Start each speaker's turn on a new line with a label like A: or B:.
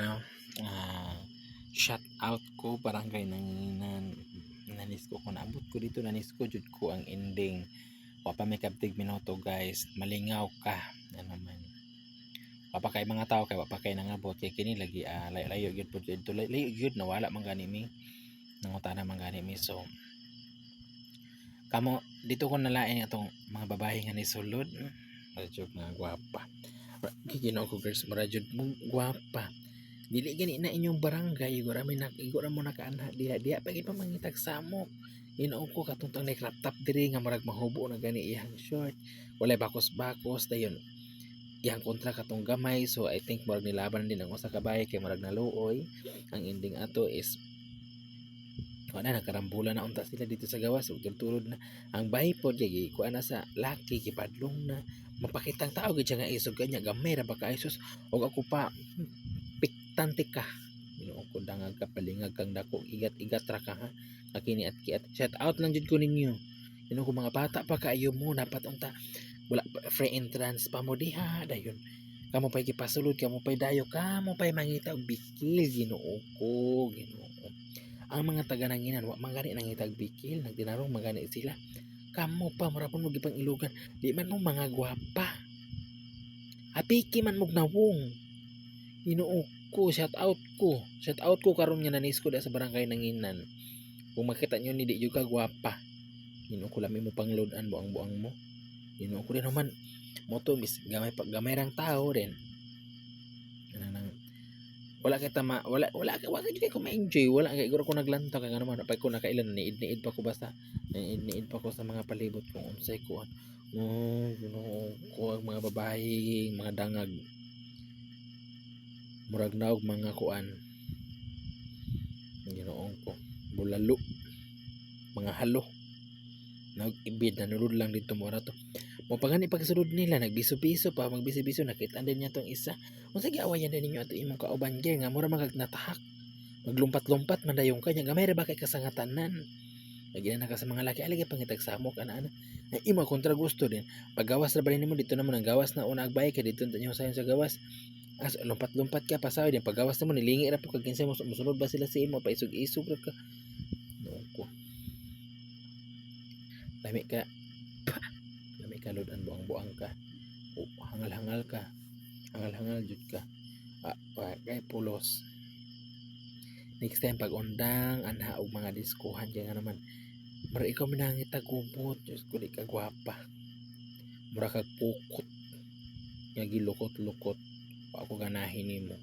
A: ano, shout out ko barangay Nanginan. Nanis ko kung naabot ko dito, nanis ko jud ko ang ending. Wa pa may kabtig minuto guys, malingaw ka ano man. Wa pa kay mga tao kay wa pa kay nangabot kay kini lagi layo gyud pud dito, layo gyud nawala man gani mi. Nangutana man gani mi, so kamo dito ko nalain atong mga babae nga ni sulod. Medyo nga gwapa. Giginaw ko girls, marajud mo gwapa. Dili gani na inyong barangay, igura mo nakaanha diha pa gid pa mangitag samok. Ginoo ko katuntang na crop top diri nga marag mahubo na gani iyang short. Walay bakos-bakos dayon. Iyang kontra katong gamay, so I think marag nilaban din ang usa ka bahay kay marag naluoy. Ang ending ato is wala nagkarambulan na unta sila dito sa gawas, ug tulod na ang bahay pod kay kuan na sa laki gipadlong na mapakitang tao gid siya nga isog kanya gamay ra ba ka isus og ako pa piktante ka. Ginoo ko dangag ka palingag kang dako igat-igat ra ka ha. Akini at kiat shout out lang jud ko ninyo. Ginoo ko mga bata pa kaayo mo dapat unta wala free entrance pa mo diha dayon. Kamo pay gipasulod, kamo pay dayo, kamo pay mangita og bikil. Ginoo ko, Ginoo. Ang mga taga Nanginan wa man gani nangitag bikil, nagdinarong magani sila. Kamo pa marapon mo gipang ilugan, di man mo mga gwapa. Apiki man mo nawong. Ginoo ko, shout out ko karon nga nanis ko da sa barangay Nanginan. Kung makita nyo ni di jud ka gwapa, Ginoo ko lami mo pangload-an buang-buang mo. Ginoo ko din naman mo to mis gamay rang tao din. Nang wala kita wala kay ko ma-enjoy, wala kay siguro ko naglantaw kay naman pa ko nakailan niid pa ko basta niid pa ko sa mga palibot kung unsay ko ko ang mga babae mga dangag murag naog mga kuan. Ginoon ko bulalo mga halo naog ibid nanulod lang dito mo to mo pagani pagsulod nila nagbiso-biso pa magbiso-biso nakita din niya tong isa unsa giawayan din ninyo ato imong kauban gyud nga mura natahak maglumpat-lumpat man dayon kanya gamay ra ba kay kasangatanan lagi na ka sa mga laki alagi pangitag samok ana imo kontra gusto din paggawas ra ba nimo dito naman ang gawas na una agbay kay dito tanyo sayon sa gawas as lumpat-lumpat ka pasaw din paggawas nimo nilingi ra pud kag kinsa mosunod ba sila sa imo paisog-isog ra ka no lami ka lodan buang-buang ka hangal-hangal ka hangal-hangal jud ka kay pulos next time pag undang anha og mga diskuhan kay nga naman mura ikaw minangita gubot Diyos ko di ka gwapa mura kag pukot nga gilukot-lukot wa ako ganahin nimo